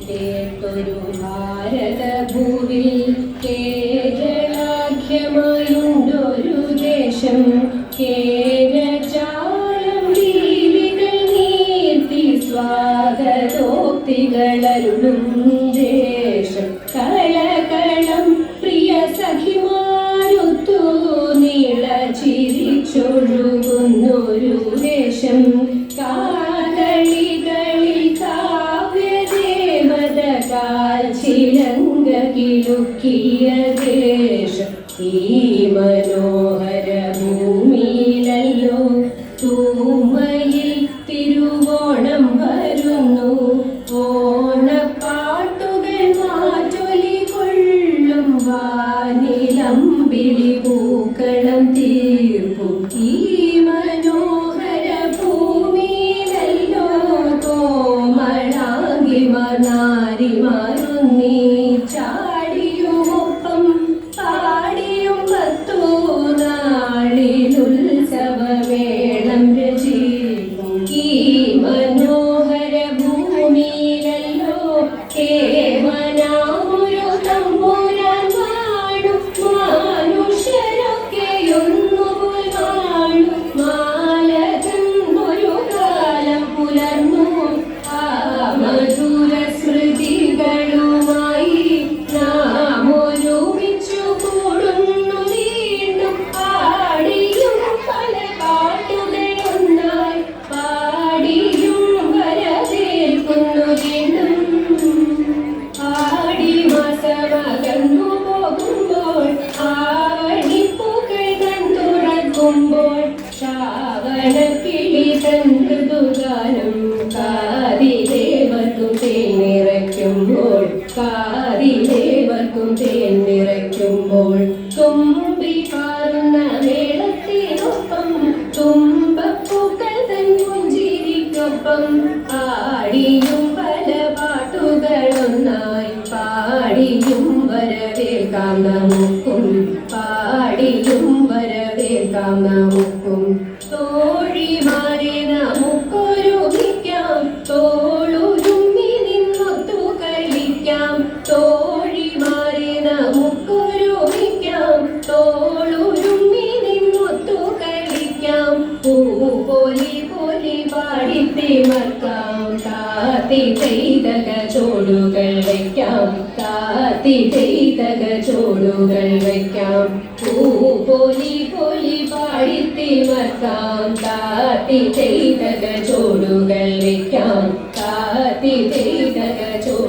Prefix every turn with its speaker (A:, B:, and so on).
A: കേട്ടൊരു ഭാരതഭൂവിൽ കേരളാഖ്യമായുണ്ടൊരു ദേശം കേരജാലം ദീപികൾ നീർത്തി സ്വാഗതോക്തികളരുളും ദേശം കളകളം പ്രിയ സഖിമാരുത്തു നീള ചിരിച്ചൊഴുകുന്നൊരു ദേശം കാകളികളിൽ കാവ്യദേവതകാൽ ചിലങ്ക കിലുക്കിയ ദേശം ഈ മനോഹര ഭൂമിയിലല്ലോ തൂമയിൽ തിരുവോണം വരുന്നു ഓണപ്പാട്ടുകൾ മാറ്റൊലി കൊള്ളും വാനിലമ്പിളി പൂക്കളം തീർപ്പും ഈ മനോഹര ഭൂമിയിലല്ലോ കോമളാംഗിമാരിമാരുന്നീ ചാടിയുമൊപ്പം പാടിയും പത്തു നാളിലുത്സവമേളം രചിക്കും ഈ മനോഹര ഭൂമിയിലല്ലോ കേവനാമൊരു തമ്പുരാൻ വാഴും മനുഷ്യരൊക്കെയൊന്നുപോൽ വാഴും മാലകൻ ഒരു കാലം പുലർന്നു ആ മധുര സ്മൃതികളുമായി നാം ഒരുമിച്ചു കൂടുന്നു വീണ്ടും പാടിയും പല പാട്ടുകളൊന്നായി പാടിയും വരവേൽക്കുന്നു വീണ്ടും ആടി മാസമകന്നു പോകുമ്പോൾ ആവണിപ്പൂക്കൾ കണ്ടുറക്കുമ്പോൾ ശ്രാവണക്കിളി തന്തുകാനം കാതിലേവർക്കും തേൻ നിറയ്ക്കുമ്പോൾ കാതിലേവർക്കും തേൻ നിറയ്ക്കുമ്പോൾ തുമ്പി പാറുന്ന മേളത്തിനൊപ്പം തുമ്പപ്പൂക്കൾ തൻ പുഞ്ചിരിക്കൊപ്പം ആടിയും പല പാട്ടുകളൊന്നായി പാടിയും വരവേൽക്കാം നമുക്കും പാടിയും വരവേൽക്കാം നമുക്കും തോഴിമാരെ നമുക്കൊരുമിക്കാം തോളുരുമ്മി നിന്നൊത്തു കളിക്കാം തോഴിമാരെ നമുക്കൊരുമിക്കാം തോളുരുമ്മി നിന്നൊത്തു കളിക്കാം പൂപോലി പോലി പാടിത്തിമർക്കാം കാത്തി ചെയ്തക ചോടുകൾ വയ്ക്കാം കാത്തി ചെയ്തക ചോടുകൾ വയ്ക്കാം പൂപോലി പോലി പാടിത്തിമർക്കാം കാത്തി ചെയ്തക ചോടുകൾ വയ്ക്കാം കാത്തി ചെയ്തക ചോടുകൾ